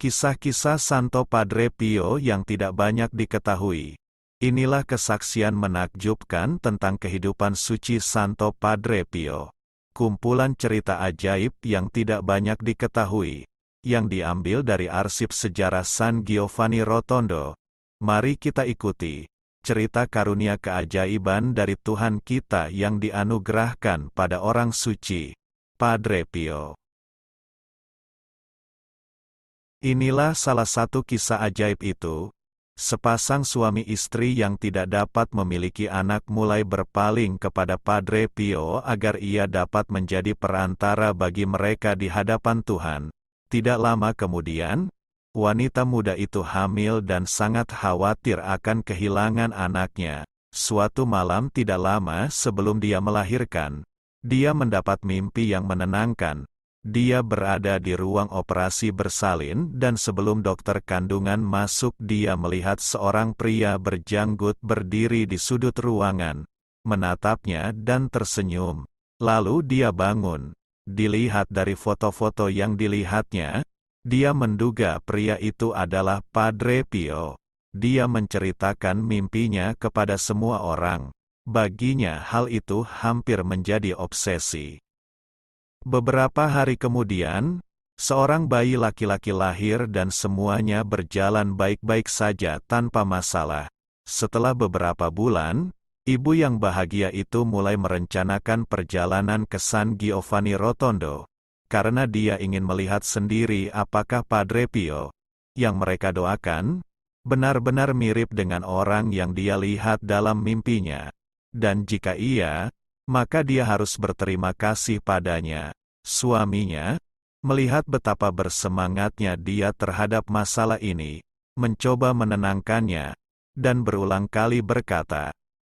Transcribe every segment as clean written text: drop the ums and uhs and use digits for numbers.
Kisah-kisah Santo Padre Pio yang tidak banyak diketahui. Inilah kesaksian menakjubkan tentang kehidupan suci Santo Padre Pio. Kumpulan cerita ajaib yang tidak banyak diketahui, yang diambil dari arsip sejarah San Giovanni Rotondo. Mari kita ikuti cerita karunia keajaiban dari Tuhan kita yang dianugerahkan pada orang suci, Padre Pio. Inilah salah satu kisah ajaib itu. Sepasang suami istri yang tidak dapat memiliki anak mulai berpaling kepada Padre Pio agar ia dapat menjadi perantara bagi mereka di hadapan Tuhan. Tidak lama kemudian, wanita muda itu hamil dan sangat khawatir akan kehilangan anaknya. Suatu malam tidak lama sebelum dia melahirkan, dia mendapat mimpi yang menenangkan. Dia berada di ruang operasi bersalin dan sebelum dokter kandungan masuk dia melihat seorang pria berjanggut berdiri di sudut ruangan, menatapnya dan tersenyum. Lalu dia bangun. Dilihat dari foto-foto yang dilihatnya, dia menduga pria itu adalah Padre Pio. Dia menceritakan mimpinya kepada semua orang. Baginya hal itu hampir menjadi obsesi. Beberapa hari kemudian, seorang bayi laki-laki lahir dan semuanya berjalan baik-baik saja tanpa masalah. Setelah beberapa bulan, ibu yang bahagia itu mulai merencanakan perjalanan ke San Giovanni Rotondo, karena dia ingin melihat sendiri apakah Padre Pio, yang mereka doakan, benar-benar mirip dengan orang yang dia lihat dalam mimpinya. Dan jika iya, maka dia harus berterima kasih padanya. Suaminya, melihat betapa bersemangatnya dia terhadap masalah ini, mencoba menenangkannya, dan berulang kali berkata,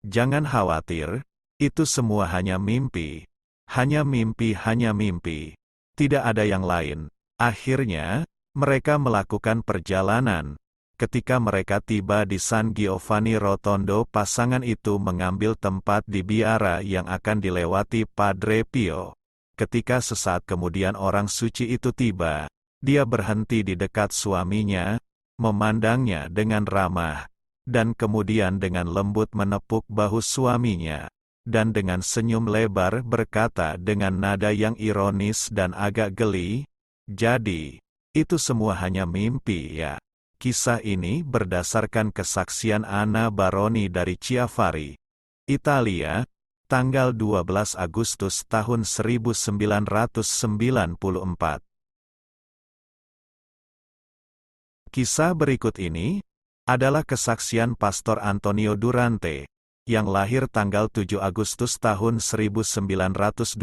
"Jangan khawatir, itu semua hanya mimpi. Hanya mimpi, hanya mimpi. Tidak ada yang lain." Akhirnya, mereka melakukan perjalanan. Ketika mereka tiba di San Giovanni Rotondo, pasangan itu mengambil tempat di biara yang akan dilewati Padre Pio. Ketika sesaat kemudian orang suci itu tiba, dia berhenti di dekat suaminya, memandangnya dengan ramah, dan kemudian dengan lembut menepuk bahu suaminya, dan dengan senyum lebar berkata dengan nada yang ironis dan agak geli, "Jadi, itu semua hanya mimpi ya?" Kisah ini berdasarkan kesaksian Anna Baroni dari Chiavari, Italia, tanggal 12 Agustus tahun 1994. Kisah berikut ini adalah kesaksian Pastor Antonio Durante, yang lahir tanggal 7 Agustus tahun 1912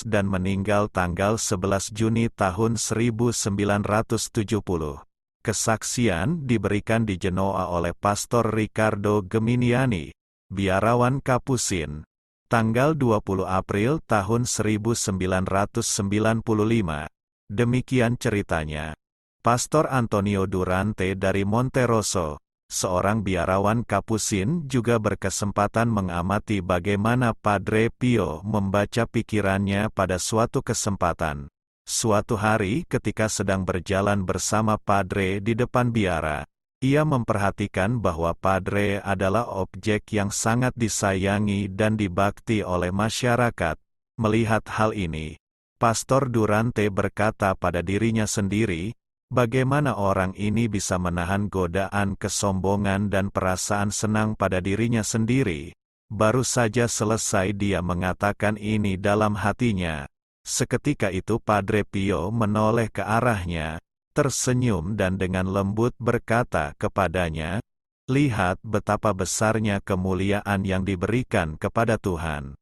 dan meninggal tanggal 11 Juni tahun 1970. Kesaksian diberikan di Genoa oleh Pastor Riccardo Geminiani, biarawan Kapusin, tanggal 20 April tahun 1995. Demikian ceritanya. Pastor Antonio Durante dari Monterosso, seorang biarawan Kapusin, juga berkesempatan mengamati bagaimana Padre Pio membaca pikirannya pada suatu kesempatan. Suatu hari ketika sedang berjalan bersama Padre di depan biara, ia memperhatikan bahwa Padre adalah objek yang sangat disayangi dan dibakti oleh masyarakat. Melihat hal ini, Pastor Durante berkata pada dirinya sendiri, bagaimana orang ini bisa menahan godaan kesombongan dan perasaan senang pada dirinya sendiri. Baru saja selesai dia mengatakan ini dalam hatinya. Seketika itu Padre Pio menoleh ke arahnya, tersenyum dan dengan lembut berkata kepadanya, "Lihat betapa besarnya kemuliaan yang diberikan kepada Tuhan."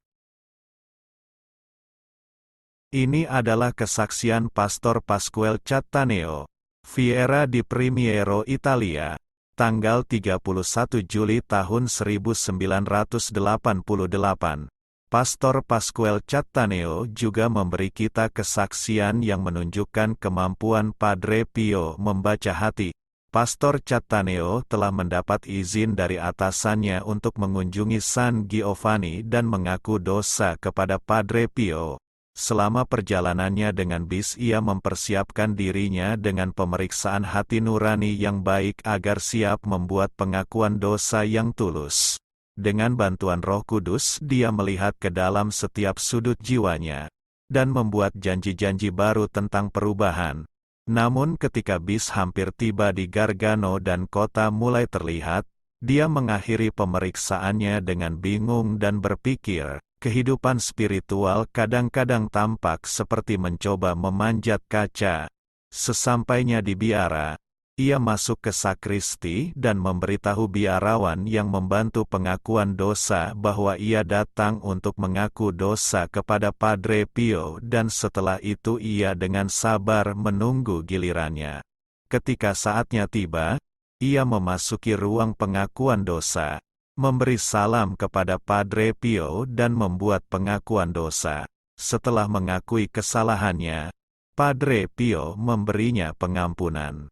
Ini adalah kesaksian Pastor Pasquale Cattaneo, Fiera di Primiero, Italia, tanggal 31 Juli tahun 1988. Pastor Pasquale Cattaneo juga memberi kita kesaksian yang menunjukkan kemampuan Padre Pio membaca hati. Pastor Cattaneo telah mendapat izin dari atasannya untuk mengunjungi San Giovanni dan mengaku dosa kepada Padre Pio. Selama perjalanannya dengan bis ia mempersiapkan dirinya dengan pemeriksaan hati nurani yang baik agar siap membuat pengakuan dosa yang tulus. Dengan bantuan Roh Kudus dia melihat ke dalam setiap sudut jiwanya, dan membuat janji-janji baru tentang perubahan. Namun ketika bis hampir tiba di Gargano dan kota mulai terlihat, dia mengakhiri pemeriksaannya dengan bingung dan berpikir, kehidupan spiritual kadang-kadang tampak seperti mencoba memanjat kaca. Sesampainya di biara, ia masuk ke sakristi dan memberitahu biarawan yang membantu pengakuan dosa bahwa ia datang untuk mengaku dosa kepada Padre Pio dan setelah itu ia dengan sabar menunggu gilirannya. Ketika saatnya tiba, ia memasuki ruang pengakuan dosa, memberi salam kepada Padre Pio dan membuat pengakuan dosa. Setelah mengakui kesalahannya, Padre Pio memberinya pengampunan.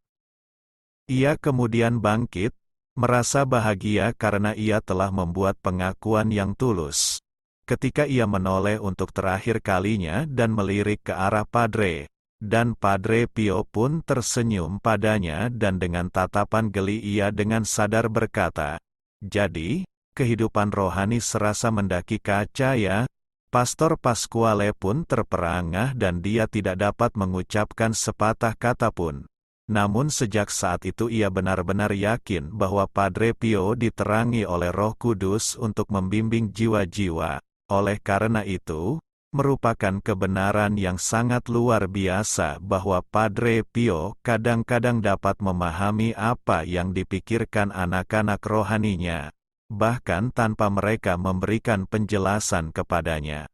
Ia kemudian bangkit, merasa bahagia karena ia telah membuat pengakuan yang tulus. Ketika ia menoleh untuk terakhir kalinya dan melirik ke arah Padre, dan Padre Pio pun tersenyum padanya dan dengan tatapan geli ia dengan sadar berkata, "Jadi, kehidupan rohani serasa mendaki kaca ya?" Pastor Pasquale pun terperangah dan dia tidak dapat mengucapkan sepatah kata pun. Namun sejak saat itu ia benar-benar yakin bahwa Padre Pio diterangi oleh Roh Kudus untuk membimbing jiwa-jiwa. Oleh karena itu, merupakan kebenaran yang sangat luar biasa bahwa Padre Pio kadang-kadang dapat memahami apa yang dipikirkan anak-anak rohaninya, bahkan tanpa mereka memberikan penjelasan kepadanya.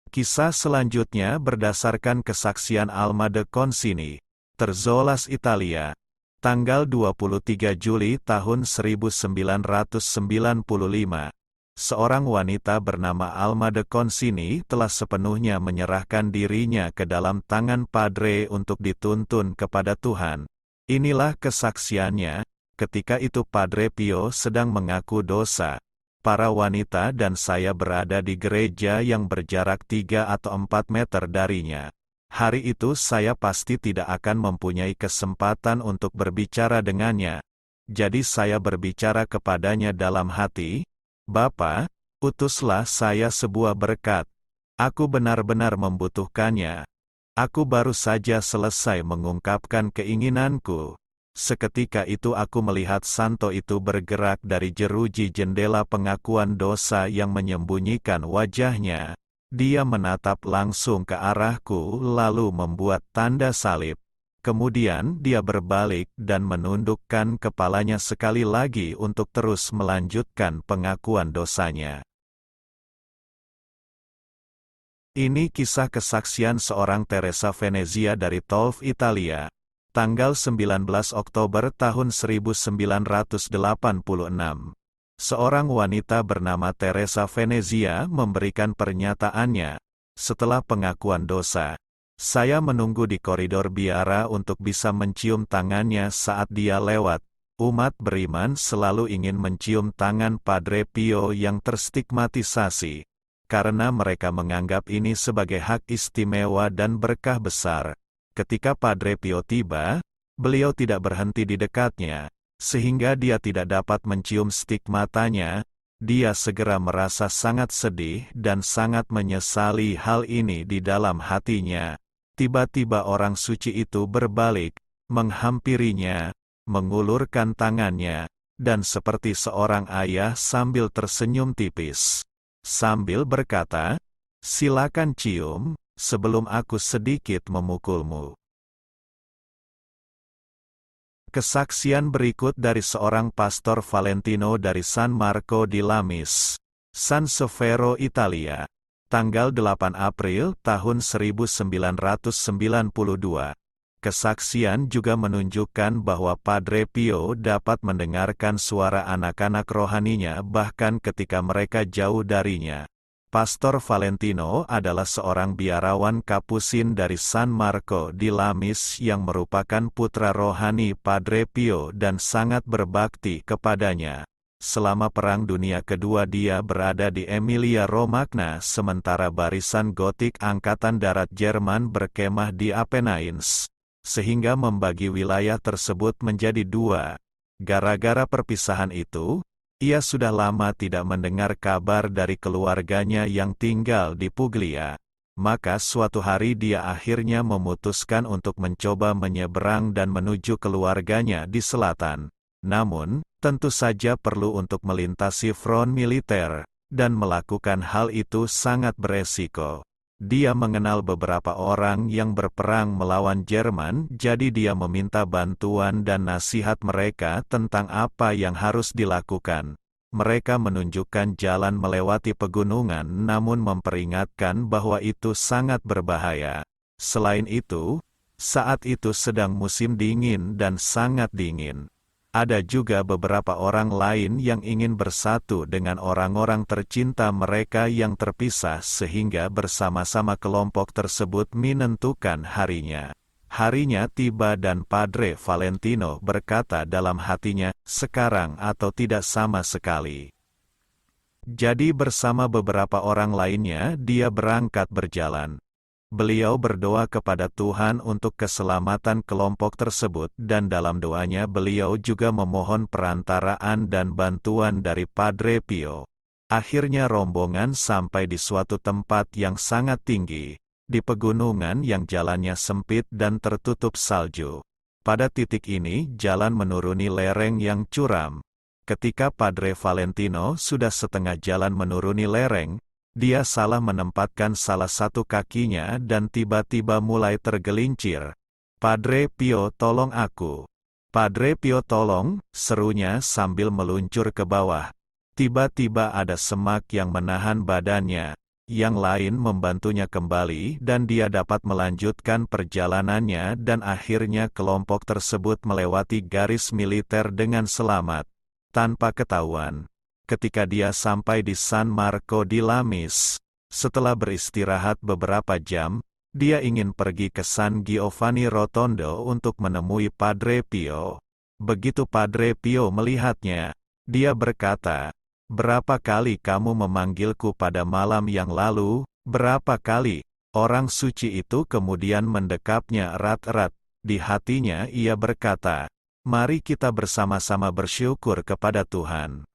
Kisah selanjutnya berdasarkan kesaksian Alma de Concini, Terzolas, Italia, tanggal 23 Juli tahun 1995. Seorang wanita bernama Alma de Concini telah sepenuhnya menyerahkan dirinya ke dalam tangan Padre untuk dituntun kepada Tuhan. Inilah kesaksiannya, ketika itu Padre Pio sedang mengaku dosa. Para wanita dan saya berada di gereja yang berjarak 3 atau 4 meter darinya. Hari itu saya pasti tidak akan mempunyai kesempatan untuk berbicara dengannya. Jadi saya berbicara kepadanya dalam hati, "Bapa, utuslah saya sebuah berkat. Aku benar-benar membutuhkannya. Aku baru saja selesai mengungkapkan keinginanku." Seketika itu aku melihat santo itu bergerak dari jeruji jendela pengakuan dosa yang menyembunyikan wajahnya. Dia menatap langsung ke arahku lalu membuat tanda salib. Kemudian dia berbalik dan menundukkan kepalanya sekali lagi untuk terus melanjutkan pengakuan dosanya. Ini kisah kesaksian seorang Teresa Venezia dari Tolf, Italia. Tanggal 19 Oktober tahun 1986. Seorang wanita bernama Teresa Venezia memberikan pernyataannya. Setelah pengakuan dosa, saya menunggu di koridor biara untuk bisa mencium tangannya saat dia lewat. Umat beriman selalu ingin mencium tangan Padre Pio yang terstigmatisasi, karena mereka menganggap ini sebagai hak istimewa dan berkah besar. Ketika Padre Pio tiba, beliau tidak berhenti di dekatnya, sehingga dia tidak dapat mencium stigmatanya. Dia segera merasa sangat sedih dan sangat menyesali hal ini di dalam hatinya. Tiba-tiba orang suci itu berbalik, menghampirinya, mengulurkan tangannya, dan seperti seorang ayah sambil tersenyum tipis, sambil berkata, "Silakan cium, sebelum aku sedikit memukulmu." Kesaksian berikut dari seorang pastor Valentino dari San Marco di Lamis, San Severo, Italia, tanggal 8 April tahun 1992. Kesaksian juga menunjukkan bahwa Padre Pio dapat mendengarkan suara anak-anak rohaninya bahkan ketika mereka jauh darinya. Pastor Valentino adalah seorang biarawan Kapusin dari San Marco di Lamis yang merupakan putra rohani Padre Pio dan sangat berbakti kepadanya. Selama Perang Dunia Kedua dia berada di Emilia-Romagna sementara barisan Gotik Angkatan Darat Jerman berkemah di Apennines, sehingga membagi wilayah tersebut menjadi dua. Gara-gara perpisahan itu, ia sudah lama tidak mendengar kabar dari keluarganya yang tinggal di Puglia. Maka suatu hari dia akhirnya memutuskan untuk mencoba menyeberang dan menuju keluarganya di selatan. Namun, tentu saja perlu untuk melintasi front militer, dan melakukan hal itu sangat beresiko. Dia mengenal beberapa orang yang berperang melawan Jerman, jadi dia meminta bantuan dan nasihat mereka tentang apa yang harus dilakukan. Mereka menunjukkan jalan melewati pegunungan namun memperingatkan bahwa itu sangat berbahaya. Selain itu, saat itu sedang musim dingin dan sangat dingin. Ada juga beberapa orang lain yang ingin bersatu dengan orang-orang tercinta mereka yang terpisah sehingga bersama-sama kelompok tersebut menentukan harinya. Harinya tiba dan Padre Valentino berkata dalam hatinya, sekarang atau tidak sama sekali. Jadi bersama beberapa orang lainnya dia berangkat berjalan. Beliau berdoa kepada Tuhan untuk keselamatan kelompok tersebut dan dalam doanya beliau juga memohon perantaraan dan bantuan dari Padre Pio. Akhirnya rombongan sampai di suatu tempat yang sangat tinggi, di pegunungan yang jalannya sempit dan tertutup salju. Pada titik ini jalan menuruni lereng yang curam. Ketika Padre Valentino sudah setengah jalan menuruni lereng, dia salah menempatkan salah satu kakinya dan tiba-tiba mulai tergelincir. Padre Pio, tolong aku. Padre Pio, tolong, serunya sambil meluncur ke bawah. Tiba-tiba ada semak yang menahan badannya. Yang lain membantunya kembali dan dia dapat melanjutkan perjalanannya dan akhirnya kelompok tersebut melewati garis militer dengan selamat, tanpa ketahuan. Ketika dia sampai di San Marco di Lamis, setelah beristirahat beberapa jam, dia ingin pergi ke San Giovanni Rotondo untuk menemui Padre Pio. Begitu Padre Pio melihatnya, dia berkata, "Berapa kali kamu memanggilku pada malam yang lalu? Berapa kali?" Orang suci itu kemudian mendekapnya erat-erat. Di hatinya ia berkata, "Mari kita bersama-sama bersyukur kepada Tuhan."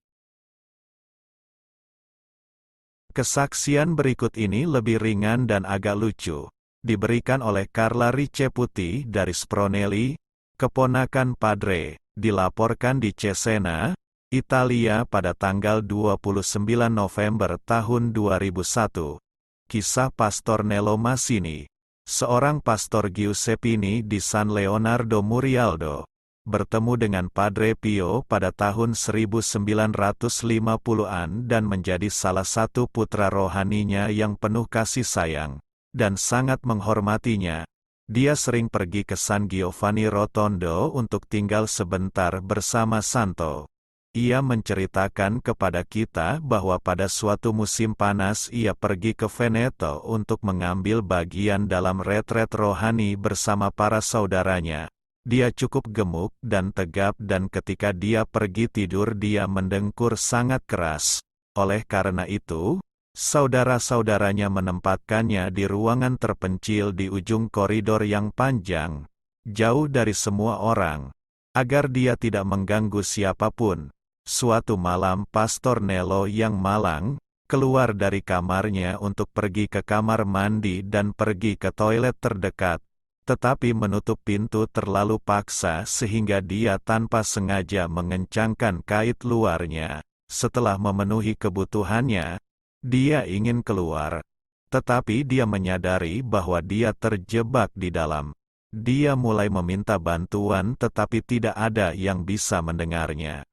Kesaksian berikut ini lebih ringan dan agak lucu. Diberikan oleh Carla Riceputi dari Spronelli, keponakan Padre, dilaporkan di Cesena, Italia pada tanggal 29 November tahun 2001. Kisah Pastor Nello Massini, seorang pastor Giuseppini di San Leonardo Murialdo, bertemu dengan Padre Pio pada tahun 1950-an dan menjadi salah satu putra rohaninya yang penuh kasih sayang, dan sangat menghormatinya. Dia sering pergi ke San Giovanni Rotondo untuk tinggal sebentar bersama Santo. Ia menceritakan kepada kita bahwa pada suatu musim panas ia pergi ke Veneto untuk mengambil bagian dalam retret rohani bersama para saudaranya. Dia cukup gemuk dan tegap dan ketika dia pergi tidur dia mendengkur sangat keras. Oleh karena itu, saudara-saudaranya menempatkannya di ruangan terpencil di ujung koridor yang panjang, jauh dari semua orang, agar dia tidak mengganggu siapapun. Suatu malam Pastor Nello yang malang, keluar dari kamarnya untuk pergi ke kamar mandi dan pergi ke toilet terdekat. Tetapi menutup pintu terlalu paksa sehingga dia tanpa sengaja mengencangkan kait luarnya. Setelah memenuhi kebutuhannya, dia ingin keluar. Tetapi dia menyadari bahwa dia terjebak di dalam. Dia mulai meminta bantuan tetapi tidak ada yang bisa mendengarnya.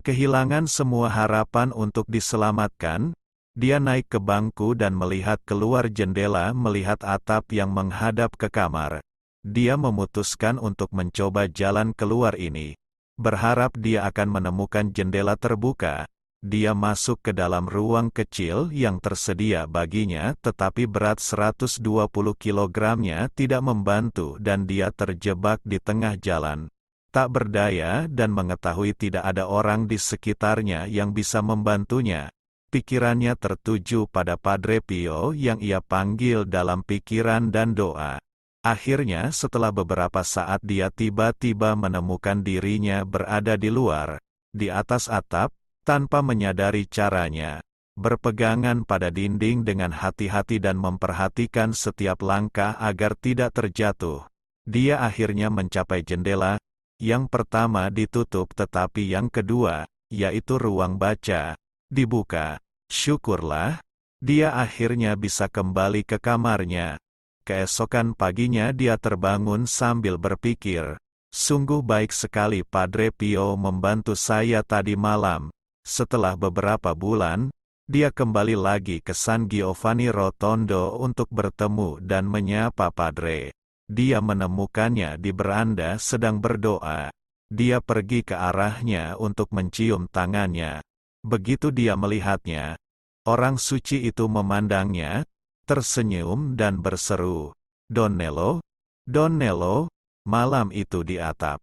Kehilangan semua harapan untuk diselamatkan, dia naik ke bangku dan melihat keluar jendela melihat atap yang menghadap ke kamar. Dia memutuskan untuk mencoba jalan keluar ini. Berharap dia akan menemukan jendela terbuka. Dia masuk ke dalam ruang kecil yang tersedia baginya tetapi berat 120 kilogramnya tidak membantu dan dia terjebak di tengah jalan. tak berdaya dan mengetahui tidak ada orang di sekitarnya yang bisa membantunya. Pikirannya tertuju pada Padre Pio yang ia panggil dalam pikiran dan doa. Akhirnya setelah beberapa saat dia tiba-tiba menemukan dirinya berada di luar, di atas atap, tanpa menyadari caranya. Berpegangan pada dinding dengan hati-hati dan memperhatikan setiap langkah agar tidak terjatuh. Dia akhirnya mencapai jendela, yang pertama ditutup tetapi yang kedua, yaitu ruang baca, dibuka. Syukurlah, dia akhirnya bisa kembali ke kamarnya. Keesokan paginya dia terbangun sambil berpikir, sungguh baik sekali Padre Pio membantu saya tadi malam. Setelah beberapa bulan, dia kembali lagi ke San Giovanni Rotondo untuk bertemu dan menyapa Padre. Dia menemukannya di beranda sedang berdoa. Dia pergi ke arahnya untuk mencium tangannya. Begitu dia melihatnya, orang suci itu memandangnya, tersenyum dan berseru, "Donello, Donello," malam itu di atap.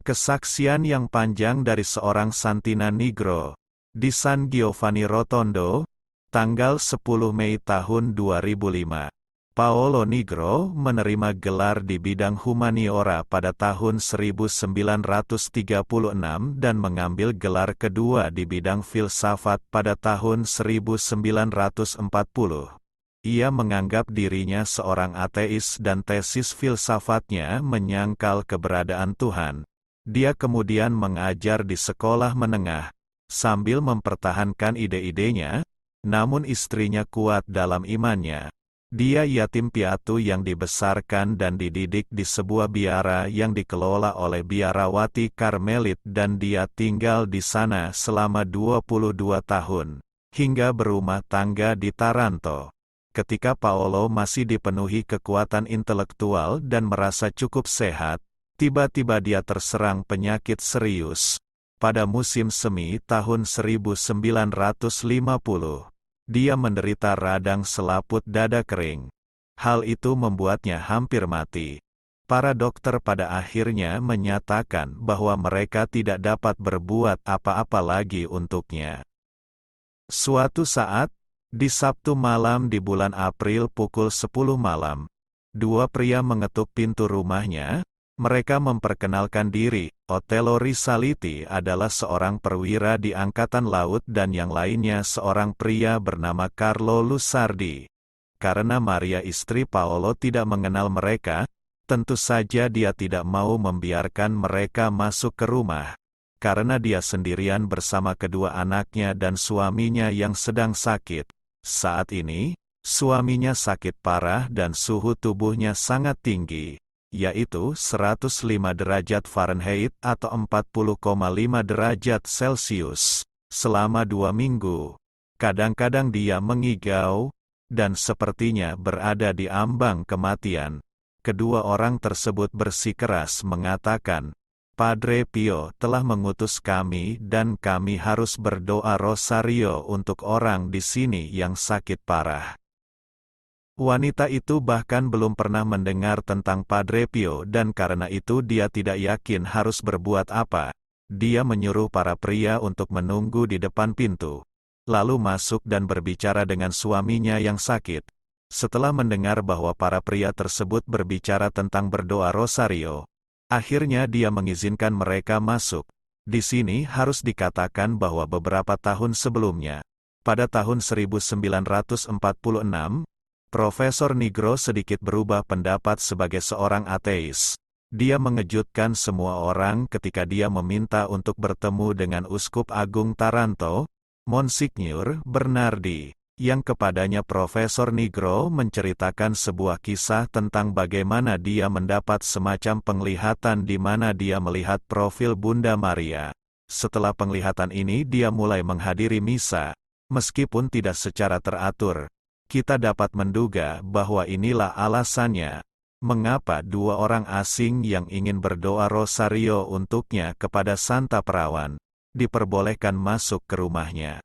Kesaksian yang panjang dari seorang Santina Nigro, di San Giovanni Rotondo, tanggal 10 Mei tahun 2005. Paolo Nigro menerima gelar di bidang humaniora pada tahun 1936 dan mengambil gelar kedua di bidang filsafat pada tahun 1940. Ia menganggap dirinya seorang ateis dan tesis filsafatnya menyangkal keberadaan Tuhan. Dia kemudian mengajar di sekolah menengah, sambil mempertahankan ide-idenya, namun istrinya kuat dalam imannya. Dia yatim piatu yang dibesarkan dan dididik di sebuah biara yang dikelola oleh biarawati Karmelit dan dia tinggal di sana selama 22 tahun, hingga berumah tangga di Taranto. Ketika Paolo masih dipenuhi kekuatan intelektual dan merasa cukup sehat, tiba-tiba dia terserang penyakit serius. Pada musim semi tahun 1950, dia menderita radang selaput dada kering. Hal itu membuatnya hampir mati. Para dokter pada akhirnya menyatakan bahwa mereka tidak dapat berbuat apa-apa lagi untuknya. Suatu saat, di Sabtu malam di bulan April pukul 10 malam, dua pria mengetuk pintu rumahnya. Mereka memperkenalkan diri. Otello Risaliti adalah seorang perwira di Angkatan Laut dan yang lainnya seorang pria bernama Carlo Lusardi. Karena Maria istri Paolo tidak mengenal mereka, tentu saja dia tidak mau membiarkan mereka masuk ke rumah. Karena dia sendirian bersama kedua anaknya dan suaminya yang sedang sakit. Saat ini, suaminya sakit parah dan suhu tubuhnya sangat tinggi, yaitu 105 derajat Fahrenheit atau 40,5 derajat Celcius, selama 2 minggu. Kadang-kadang dia mengigau, dan sepertinya berada di ambang kematian. Kedua orang tersebut bersikeras mengatakan, "Padre Pio telah mengutus kami dan kami harus berdoa rosario untuk orang di sini yang sakit parah." Wanita itu bahkan belum pernah mendengar tentang Padre Pio dan karena itu dia tidak yakin harus berbuat apa. Dia menyuruh para pria untuk menunggu di depan pintu, lalu masuk dan berbicara dengan suaminya yang sakit. Setelah mendengar bahwa para pria tersebut berbicara tentang berdoa rosario, akhirnya dia mengizinkan mereka masuk. Di sini harus dikatakan bahwa beberapa tahun sebelumnya, pada tahun 1946, Profesor Nigro sedikit berubah pendapat sebagai seorang ateis. Dia mengejutkan semua orang ketika dia meminta untuk bertemu dengan Uskup Agung Taranto, Monsignor Bernardi, yang kepadanya Profesor Nigro menceritakan sebuah kisah tentang bagaimana dia mendapat semacam penglihatan di mana dia melihat profil Bunda Maria. Setelah penglihatan ini dia mulai menghadiri misa, meskipun tidak secara teratur. Kita dapat menduga bahwa inilah alasannya, mengapa dua orang asing yang ingin berdoa rosario untuknya kepada Santa Perawan, diperbolehkan masuk ke rumahnya.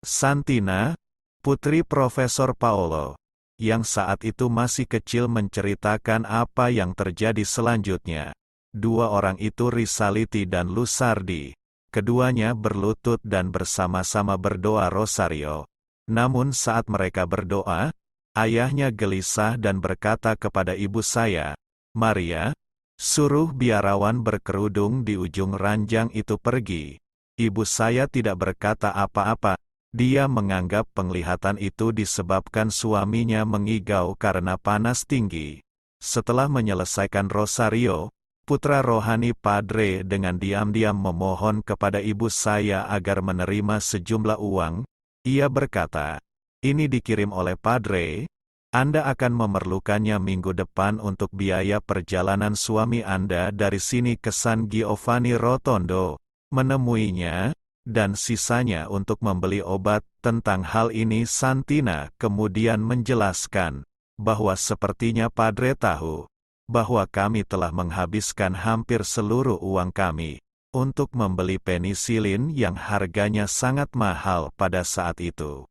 Santina, putri Profesor Paolo, yang saat itu masih kecil menceritakan apa yang terjadi selanjutnya. Dua orang itu Risaliti dan Lusardi. Keduanya berlutut dan bersama-sama berdoa rosario. Namun saat mereka berdoa, ayahnya gelisah dan berkata kepada ibu saya, "Maria, suruh biarawan berkerudung di ujung ranjang itu pergi." Ibu saya tidak berkata apa-apa. Dia menganggap penglihatan itu disebabkan suaminya mengigau karena panas tinggi. Setelah menyelesaikan rosario, putra rohani Padre dengan diam-diam memohon kepada ibu saya agar menerima sejumlah uang. Ia berkata, "Ini dikirim oleh Padre. Anda akan memerlukannya minggu depan untuk biaya perjalanan suami Anda dari sini ke San Giovanni Rotondo, menemuinya, dan sisanya untuk membeli obat." Tentang hal ini Santina kemudian menjelaskan, bahwa sepertinya Padre tahu, bahwa kami telah menghabiskan hampir seluruh uang kami, untuk membeli penisilin yang harganya sangat mahal pada saat itu.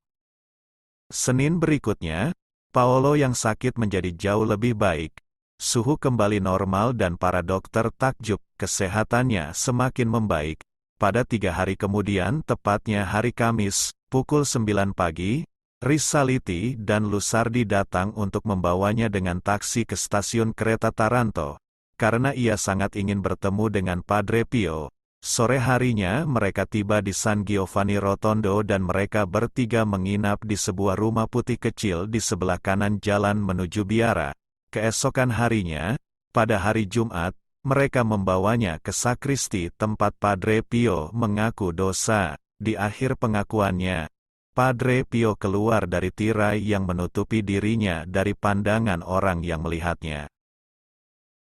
Senin berikutnya, Paolo yang sakit menjadi jauh lebih baik, suhu kembali normal dan para dokter takjub, kesehatannya semakin membaik. Pada 3 hari kemudian, tepatnya hari Kamis, pukul 9 pagi, Risaliti dan Lusardi datang untuk membawanya dengan taksi ke stasiun kereta Taranto, karena ia sangat ingin bertemu dengan Padre Pio. Sore harinya mereka tiba di San Giovanni Rotondo dan mereka bertiga menginap di sebuah rumah putih kecil di sebelah kanan jalan menuju biara. Keesokan harinya, pada hari Jumat, mereka membawanya ke sakristi tempat Padre Pio mengaku dosa. Di akhir pengakuannya, Padre Pio keluar dari tirai yang menutupi dirinya dari pandangan orang yang melihatnya.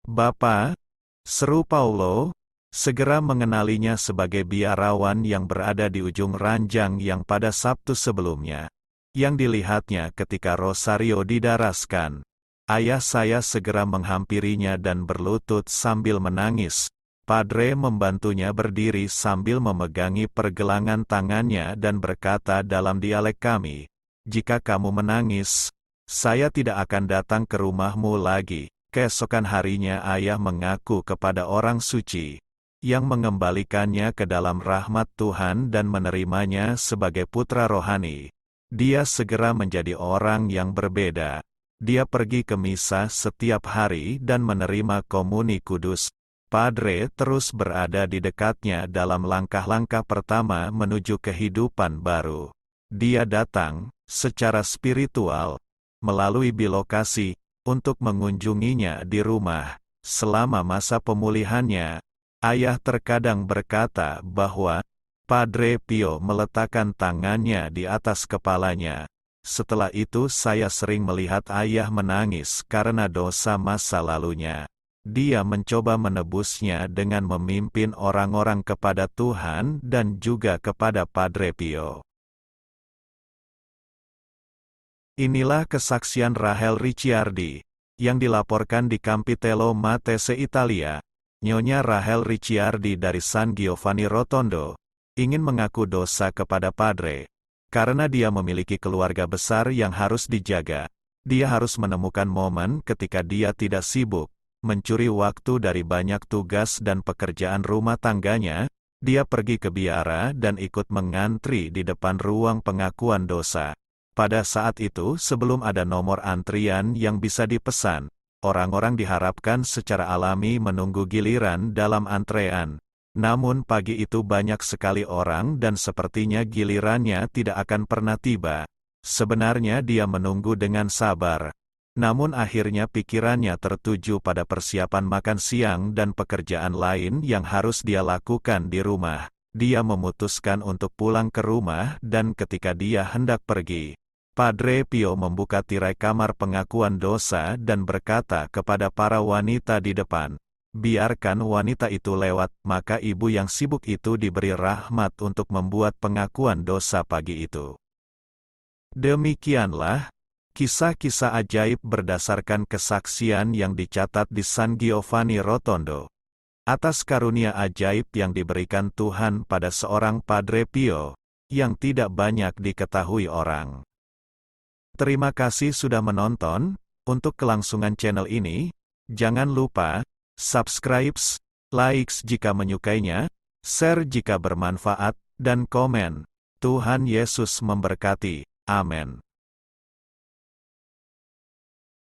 "Bapa," seru Paulo, segera mengenalinya sebagai biarawan yang berada di ujung ranjang yang pada Sabtu sebelumnya, yang dilihatnya ketika rosario didaraskan. Ayah saya segera menghampirinya dan berlutut sambil menangis. Padre membantunya berdiri sambil memegangi pergelangan tangannya dan berkata dalam dialek kami, "Jika kamu menangis, saya tidak akan datang ke rumahmu lagi." Keesokan harinya ayah mengaku kepada orang suci, yang mengembalikannya ke dalam rahmat Tuhan dan menerimanya sebagai putra rohani. Dia segera menjadi orang yang berbeda. Dia pergi ke misa setiap hari dan menerima komuni kudus. Padre terus berada di dekatnya dalam langkah-langkah pertama menuju kehidupan baru. Dia datang, secara spiritual, melalui bilokasi, untuk mengunjunginya di rumah. Selama masa pemulihannya, ayah terkadang berkata bahwa Padre Pio meletakkan tangannya di atas kepalanya. Setelah itu saya sering melihat ayah menangis karena dosa masa lalunya. Dia mencoba menebusnya dengan memimpin orang-orang kepada Tuhan dan juga kepada Padre Pio. Inilah kesaksian Rahel Ricciardi, yang dilaporkan di Campitello Matese Italia. Nyonya Rahel Ricciardi dari San Giovanni Rotondo, ingin mengaku dosa kepada Padre. Karena dia memiliki keluarga besar yang harus dijaga, dia harus menemukan momen ketika dia tidak sibuk, mencuri waktu dari banyak tugas dan pekerjaan rumah tangganya. Dia pergi ke biara dan ikut mengantri di depan ruang pengakuan dosa. Pada saat itu, sebelum ada nomor antrian yang bisa dipesan, orang-orang diharapkan secara alami menunggu giliran dalam antrean. Namun pagi itu banyak sekali orang dan sepertinya gilirannya tidak akan pernah tiba. Sebenarnya dia menunggu dengan sabar. Namun akhirnya pikirannya tertuju pada persiapan makan siang dan pekerjaan lain yang harus dia lakukan di rumah. Dia memutuskan untuk pulang ke rumah dan ketika dia hendak pergi, Padre Pio membuka tirai kamar pengakuan dosa dan berkata kepada para wanita di depan, "Biarkan wanita itu lewat." Maka ibu yang sibuk itu diberi rahmat untuk membuat pengakuan dosa pagi itu. Demikianlah kisah-kisah ajaib berdasarkan kesaksian yang dicatat di San Giovanni Rotondo, atas karunia ajaib yang diberikan Tuhan pada seorang Padre Pio, yang tidak banyak diketahui orang. Terima kasih sudah menonton. Untuk kelangsungan channel ini, jangan lupa subscribe, like jika menyukainya, share jika bermanfaat, dan komen. Tuhan Yesus memberkati. Amin.